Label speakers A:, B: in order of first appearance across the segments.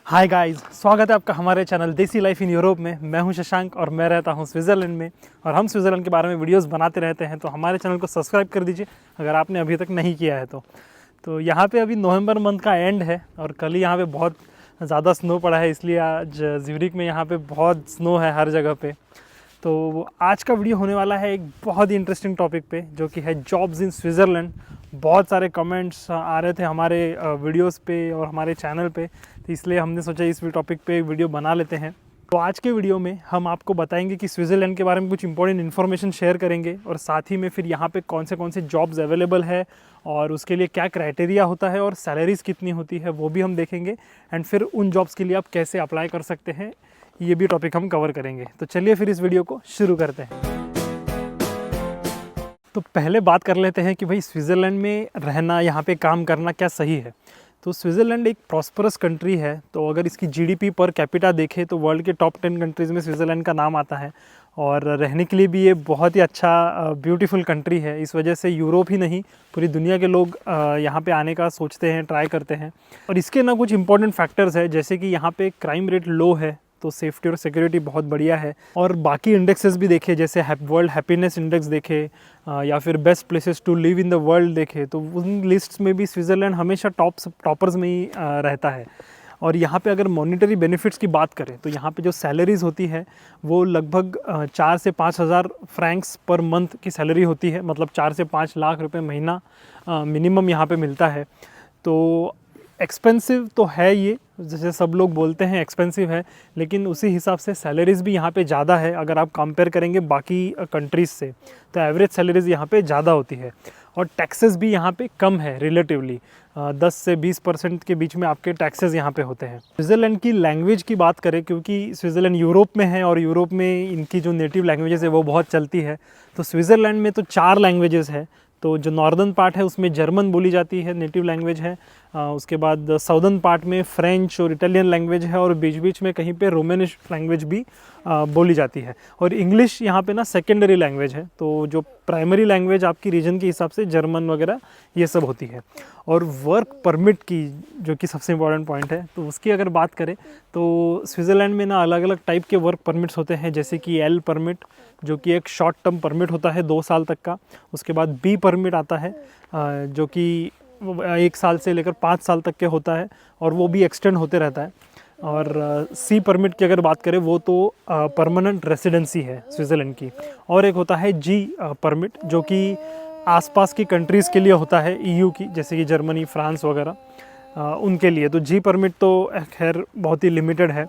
A: Hi guys, स्वागत है आपका हमारे चैनल देसी लाइफ इन यूरोप में। मैं हूं शशांक और मैं रहता हूं स्विट्ज़रलैंड में और हम स्विट्ज़रलैंड के बारे में वीडियोस बनाते रहते हैं। तो हमारे चैनल को सब्सक्राइब कर दीजिए अगर आपने अभी तक नहीं किया है तो यहाँ पे अभी नवंबर मंथ का एंड है और कल ही यहाँ पे बहुत ज़्यादा स्नो पड़ा है, इसलिए आज ज्यूरिख में यहाँ पे बहुत स्नो है हर जगह पे। तो आज का वीडियो होने वाला है एक बहुत ही इंटरेस्टिंग टॉपिक पे, जो कि है जॉब्स इन स्विट्ज़रलैंड। बहुत सारे कमेंट्स आ रहे थे हमारे वीडियोस पे और हमारे चैनल पे, तो इसलिए हमने सोचा इस टॉपिक पे एक वीडियो बना लेते हैं। तो आज के वीडियो में हम आपको बताएंगे कि स्विट्ज़रलैंड के बारे में कुछ इंपॉर्टेंट इन्फॉर्मेशन शेयर करेंगे और साथ ही में फिर यहाँ पे कौन से जॉब्स अवेलेबल है और उसके लिए क्या क्राइटेरिया होता है और सैलरीज़ कितनी होती है वो भी हम देखेंगे। एंड फिर उन जॉब्स के लिए आप कैसे अप्लाई कर सकते हैं, ये भी टॉपिक हम कवर करेंगे। तो चलिए फिर इस वीडियो को शुरू करते हैं। तो पहले बात कर लेते हैं कि भाई स्विट्ज़रलैंड में रहना, यहाँ पे काम करना क्या सही है। तो स्विट्ज़रलैंड एक प्रॉस्परस कंट्री है, तो अगर इसकी जीडीपी पर कैपिटा देखें तो वर्ल्ड के टॉप 10 कंट्रीज़ में स्विट्ज़रलैंड का नाम आता है और रहने के लिए भी ये बहुत ही अच्छा ब्यूटीफुल कंट्री है। इस वजह से यूरोप ही नहीं पूरी दुनिया के लोग यहाँ पे आने का सोचते हैं, ट्राई करते हैं। और इसके ना कुछ इंपॉर्टेंट फैक्टर्स है, जैसे कि यहाँ पे क्राइम रेट लो है, तो सेफ्टी और सिक्योरिटी बहुत बढ़िया है। और बाकी इंडेक्सेस भी देखे, जैसे वर्ल्ड हैप्पीनेस इंडेक्स देखे या फिर best places to live in the world देखे, तो उन लिस्ट्स में भी स्विट्ज़रलैंड हमेशा टॉपर्स में ही रहता है। और यहाँ पे अगर मॉनिटरी बेनिफिट्स की बात करें तो यहाँ पे जो सैलरीज़ होती है वो लगभग 4 से 5 हज़ार फ्रैंक्स पर मंथ की सैलरी होती है, मतलब 4 से 5 लाख रुपए महीना मिनिमम यहाँ पे मिलता है। तो एक्सपेंसिव तो है ये, जैसे सब लोग बोलते हैं एक्सपेंसिव है, लेकिन उसी हिसाब से सैलरीज़ भी यहाँ पे ज़्यादा है। अगर आप कंपेयर करेंगे बाकी कंट्रीज़ से तो एवरेज सैलरीज़ यहाँ पे ज़्यादा होती है और टैक्सेस भी यहाँ पे कम है रिलेटिवली। 10 से 20% के बीच में आपके टैक्सेस यहाँ पे होते हैं। स्विट्ज़रलैंड की लैंग्वेज की बात करें, क्योंकि स्विट्ज़रलैंड यूरोप में है और यूरोप में इनकी जो नेटिव लैंग्वेजेस है वो बहुत चलती है। तो स्विट्ज़रलैंड में तो 4 लैंग्वेजेस है। तो जो नॉर्दर्न पार्ट है उसमें जर्मन बोली जाती है, नेटिव लैंग्वेज है। उसके बाद साउदर्न पार्ट में फ्रेंच और इटालियन लैंग्वेज है और बीच बीच में कहीं पे रोमानिश लैंग्वेज भी बोली जाती है। और इंग्लिश यहाँ पे ना सेकेंडरी लैंग्वेज है, तो जो प्राइमरी लैंग्वेज आपकी रीजन के हिसाब से जर्मन वगैरह ये सब होती है। और वर्क परमिट की, जो कि सबसे इम्पॉर्टेंट पॉइंट है, तो उसकी अगर बात करें तो स्विट्ज़रलैंड में ना अलग अलग टाइप के वर्क परमिट्स होते हैं, जैसे कि एल परमिट, जो कि एक शॉर्ट टर्म परमिट होता है 2 साल तक का। उसके बाद बी परमिट आता है जो कि 1 साल से लेकर 5 साल तक के होता है और वो भी एक्सटेंड होते रहता है। और सी परमिट की अगर बात करें वो तो परमानेंट रेसिडेंसी है स्विट्ज़रलैंड की। और एक होता है जी परमिट, जो कि आसपास की कंट्रीज़ के लिए होता है ईयू की, जैसे कि जर्मनी, फ्रांस वगैरह उनके लिए। तो जी परमिट तो खैर बहुत ही लिमिटेड है,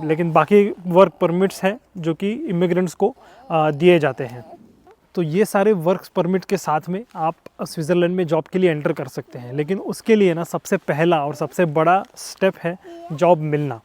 A: लेकिन बाकी वर्क परमिट्स हैं जो कि इमिग्रेंट्स को दिए जाते हैं। तो ये सारे वर्क परमिट के साथ में आप स्विट्ज़रलैंड में जॉब के लिए एंटर कर सकते हैं। लेकिन उसके लिए ना सबसे पहला और सबसे बड़ा स्टेप है जॉब मिलना,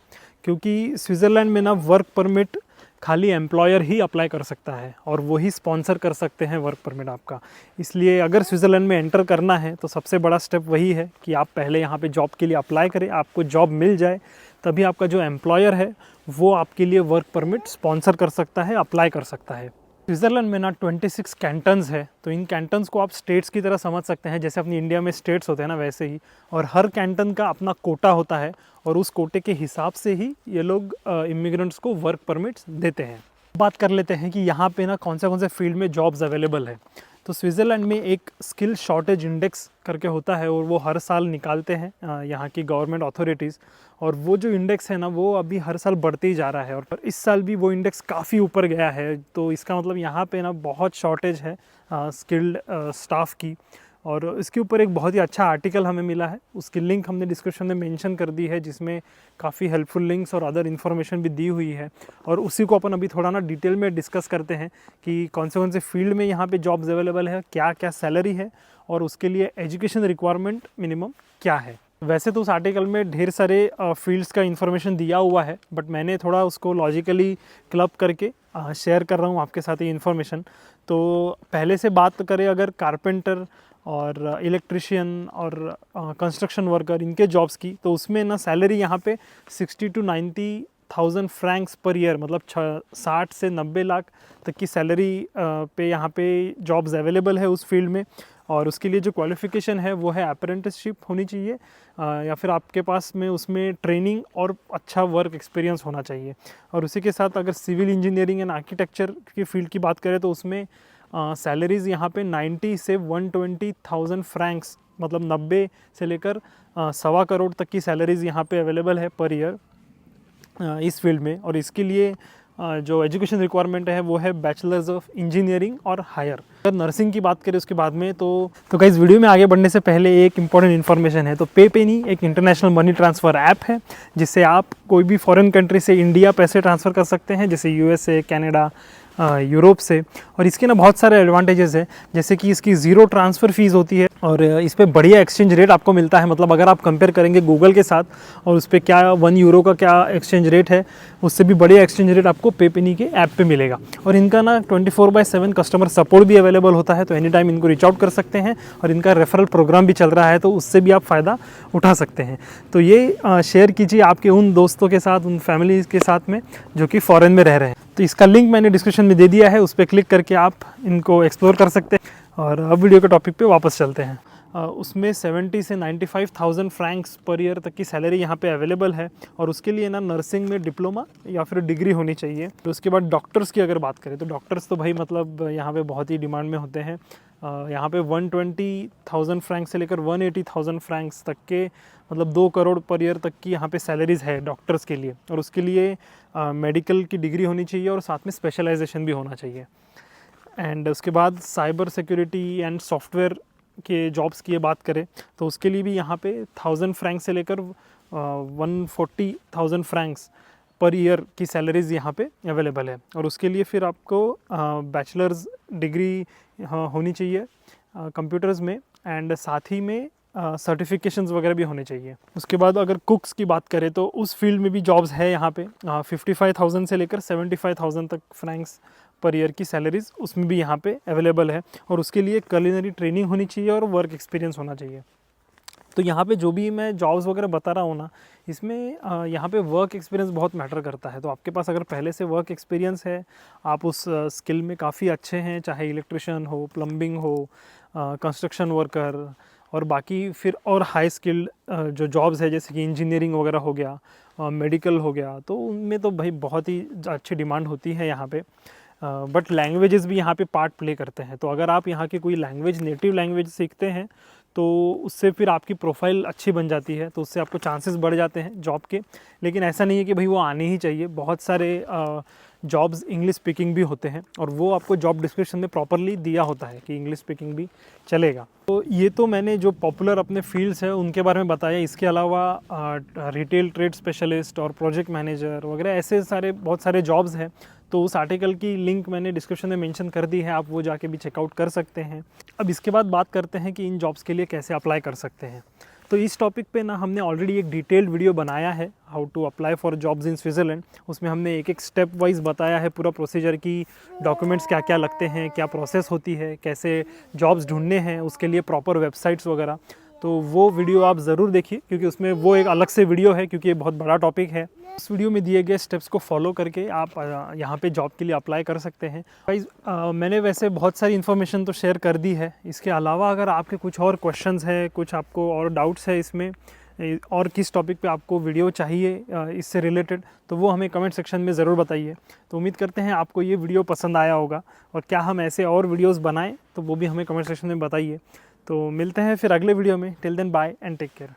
A: क्योंकि स्विट्ज़रलैंड में ना वर्क परमिट खाली एम्प्लॉयर ही अप्लाई कर सकता है और वही स्पॉन्सर कर सकते हैं वर्क परमिट आपका। इसलिए अगर स्विट्ज़रलैंड में एंटर करना है तो सबसे बड़ा स्टेप वही है कि आप पहले यहाँ पे जॉब के लिए अप्लाई करें, आपको जॉब मिल जाए, तभी आपका जो एम्प्लॉयर है वो आपके लिए वर्क परमिट स्पॉन्सर कर सकता है, अप्लाई कर सकता है। स्विट्ज़रलैंड में ना 26 कैंटन्स है, तो इन कैंटन्स को आप स्टेट्स की तरह समझ सकते हैं, जैसे अपनी इंडिया में स्टेट्स होते हैं ना वैसे ही। और हर कैंटन का अपना कोटा होता है और उस कोटे के हिसाब से ही ये लोग इमिग्रेंट्स को वर्क परमिट्स देते हैं। बात कर लेते हैं कि यहाँ पे ना कौन से फील्ड में जॉब्स अवेलेबल है। तो स्विट्ज़रलैंड में एक स्किल शॉर्टेज इंडेक्स करके होता है और वो हर साल निकालते हैं यहाँ की गवर्नमेंट अथॉरिटीज़। और वो जो इंडेक्स है ना वो अभी हर साल बढ़ते ही जा रहा है और इस साल भी वो इंडेक्स काफ़ी ऊपर गया है। तो इसका मतलब यहाँ पे ना बहुत शॉर्टेज है स्किल्ड स्टाफ की। और इसके ऊपर एक बहुत ही अच्छा आर्टिकल हमें मिला है, उसकी लिंक हमने डिस्क्रिप्शन में मेंशन कर दी है, जिसमें काफ़ी हेल्पफुल लिंक्स और अदर इन्फॉर्मेशन भी दी हुई है। और उसी को अपन अभी थोड़ा ना डिटेल में डिस्कस करते हैं कि कौन से फील्ड में यहाँ पे जॉब्स अवेलेबल है, क्या क्या सैलरी है और उसके लिए एजुकेशन रिक्वायरमेंट मिनिमम क्या है। वैसे तो उस आर्टिकल में ढेर सारे फील्ड्स का इन्फॉर्मेशन दिया हुआ है, बट मैंने थोड़ा उसको लॉजिकली क्लब करके शेयर कर रहा हूँ आपके साथ ये इन्फॉर्मेशन। तो पहले से बात करें अगर कारपेंटर और इलेक्ट्रिशियन और कंस्ट्रक्शन वर्कर, इनके जॉब्स की, तो उसमें ना सैलरी यहाँ पे 60 to 90,000 फ्रैंक्स पर ईयर, मतलब 60 से 90 लाख तक की सैलरी पे यहाँ पे जॉब्स अवेलेबल है उस फील्ड में। और उसके लिए जो क्वालिफ़िकेशन है वो है अप्रेंटिसशिप होनी चाहिए, या फिर आपके पास में उसमें ट्रेनिंग और अच्छा वर्क एक्सपीरियंस होना चाहिए। और उसी के साथ अगर सिविल इंजीनियरिंग एंड आर्किटेक्चर की फील्ड की बात करें तो उसमें सैलरीज़ यहाँ पे 90 से 120,000 फ्रैंक्स, मतलब 90 से लेकर 1.25 करोड़ तक की सैलरीज़ यहाँ पे अवेलेबल है पर ईयर इस फील्ड में। और इसके लिए जो एजुकेशन रिक्वायरमेंट है वो है बैचलर्स ऑफ इंजीनियरिंग और हायर। अगर नर्सिंग की बात करें उसके बाद में तो गाइस, वीडियो में आगे बढ़ने से पहले एक इंपॉर्टेंट इन्फॉर्मेशन है। तो पेपेनी एक इंटरनेशनल मनी ट्रांसफ़र ऐप है जिससे आप कोई भी फॉरेन कंट्री से इंडिया पैसे ट्रांसफ़र कर सकते हैं, जैसे यूएसए, कनाडा, यूरोप से। और इसके ना बहुत सारे एडवांटेजेस हैं, जैसे कि इसकी ज़ीरो ट्रांसफ़र फ़ीस होती है और इस पर बढ़िया एक्सचेंज रेट आपको मिलता है। मतलब अगर आप कंपेयर करेंगे गूगल के साथ और उस पर क्या 1 यूरो का क्या एक्सचेंज रेट है, उससे भी बढ़िया एक्सचेंज रेट आपको पेपेनी के ऐप पे मिलेगा। और इनका ना 24/7 कस्टमर सपोर्ट भी अवेलेबल होता है, तो एनी टाइम इनको रीच आउट कर सकते हैं। और इनका रेफरल प्रोग्राम भी चल रहा है, तो उससे भी आप फ़ायदा उठा सकते हैं। तो ये शेयर कीजिए आपके उन दोस्तों के साथ, उन फैमिली के साथ में जो कि फ़ॉरेन में रह रहे हैं। तो इसका लिंक मैंने डिस्क्रिप्शन में दे दिया है, उस पर क्लिक करके आप इनको एक्सप्लोर कर सकते हैं। और अब वीडियो के टॉपिक पे वापस चलते हैं। उसमें 70 से 95,000 फ्रैंक्स पर ईयर तक की सैलरी यहाँ पे अवेलेबल है। और उसके लिए ना नर्सिंग में डिप्लोमा या फिर डिग्री होनी चाहिए। तो उसके बाद डॉक्टर्स की अगर बात करें तो डॉक्टर्स तो भाई मतलब यहाँ पे बहुत ही डिमांड में होते हैं। यहाँ पे 120,000 फ्रैंक्स से लेकर 180,000 फ्रैंक्स तक के, मतलब 2 करोड़ पर ईयर तक की यहाँ पे सैलरीज़ है डॉक्टर्स के लिए। और उसके लिए मेडिकल की डिग्री होनी चाहिए और साथ में स्पेशलाइजेशन भी होना चाहिए। एंड उसके बाद साइबर सिक्योरिटी एंड सॉफ्टवेयर के जॉब्स की बात करें तो उसके लिए भी यहाँ पे 1000 फ्रैंक्स से लेकर 140,000 फ्रैंक्स पर ईयर की सैलरीज़ यहाँ पे अवेलेबल है। और उसके लिए फिर आपको बैचलर्स डिग्री होनी चाहिए कंप्यूटर्स में, एंड साथ ही में सर्टिफिकेशंस वगैरह भी होने चाहिए। उसके बाद अगर कुक्स की बात करें तो उस फील्ड में भी जॉब्स है यहाँ पे। 55,000 से लेकर 75,000 तक फ्रैंक्स पर ईयर की सैलरीज़ उसमें भी यहाँ पे अवेलेबल है। और उसके लिए कुलिनरी ट्रेनिंग होनी चाहिए और वर्क एक्सपीरियंस होना चाहिए। तो यहाँ पे जो भी मैं जॉब्स वगैरह बता रहा हूँ ना, इसमें यहाँ पे वर्क एक्सपीरियंस बहुत मैटर करता है। तो आपके पास अगर पहले से वर्क एक्सपीरियंस है, आप उस स्किल में काफ़ी अच्छे हैं, चाहे इलेक्ट्रिशियन हो, प्लम्बिंग हो, कंस्ट्रक्शन वर्कर और बाकी फिर और हाई स्किल्ड जो जॉब्स है जैसे कि इंजीनियरिंग वगैरह हो गया, मेडिकल हो गया, तो उनमें तो भाई बहुत ही अच्छी डिमांड होती है यहाँ पे। बट लैंग्वेजेस भी यहाँ पे पार्ट प्ले करते हैं। तो अगर आप यहाँ की कोई लैंग्वेज, नेटिव लैंग्वेज सीखते हैं तो उससे फिर आपकी प्रोफाइल अच्छी बन जाती है, तो उससे आपको चांसेस बढ़ जाते हैं जॉब के। लेकिन ऐसा नहीं है कि भाई वो आने ही चाहिए। बहुत सारे जॉब्स इंग्लिश स्पीकिंग भी होते हैं और वो आपको जॉब डिस्क्रिप्शन में प्रॉपरली दिया होता है कि इंग्लिश स्पीकिंग भी चलेगा। तो ये तो मैंने जो पॉपुलर अपने फील्ड्स है उनके बारे में बताया। इसके अलावा रिटेल ट्रेड स्पेशलिस्ट और प्रोजेक्ट मैनेजर वगैरह ऐसे सारे बहुत सारे जॉब्स हैं। तो उस आर्टिकल की लिंक मैंने डिस्क्रिप्शन में मेंशन कर दी है, आप वो जाके भी चेकआउट कर सकते हैं। अब इसके बाद बात करते हैं कि इन जॉब्स के लिए कैसे अप्लाई कर सकते हैं। तो इस टॉपिक पे ना हमने ऑलरेडी एक डिटेल्ड वीडियो बनाया है, how to apply for jobs in Switzerland. उसमें हमने एक एक स्टेप वाइज बताया है पूरा प्रोसीजर की, डॉक्यूमेंट्स क्या क्या लगते हैं, क्या प्रोसेस होती है, कैसे जॉब्स ढूंढने हैं, उसके लिए प्रॉपर वेबसाइट्स वगैरह। तो वो वीडियो आप ज़रूर देखिए, क्योंकि उसमें वो एक अलग से वीडियो है, क्योंकि ये बहुत बड़ा टॉपिक है। इस वीडियो में दिए गए स्टेप्स को फॉलो करके आप यहाँ पे जॉब के लिए अप्लाई कर सकते हैं। गाइस, मैंने वैसे बहुत सारी इन्फॉर्मेशन तो शेयर कर दी है। इसके अलावा अगर आपके कुछ और क्वेश्चंस हैं, कुछ आपको और डाउट्स है इसमें, और किस टॉपिक पे आपको वीडियो चाहिए इससे रिलेटेड, तो वो हमें कमेंट सेक्शन में ज़रूर बताइए। तो उम्मीद करते हैं आपको ये वीडियो पसंद आया होगा, और क्या हम ऐसे और वीडियोज़ बनाएँ तो वो भी हमें कमेंट सेक्शन में बताइए। तो मिलते हैं फिर अगले वीडियो में। Till then bye and take care.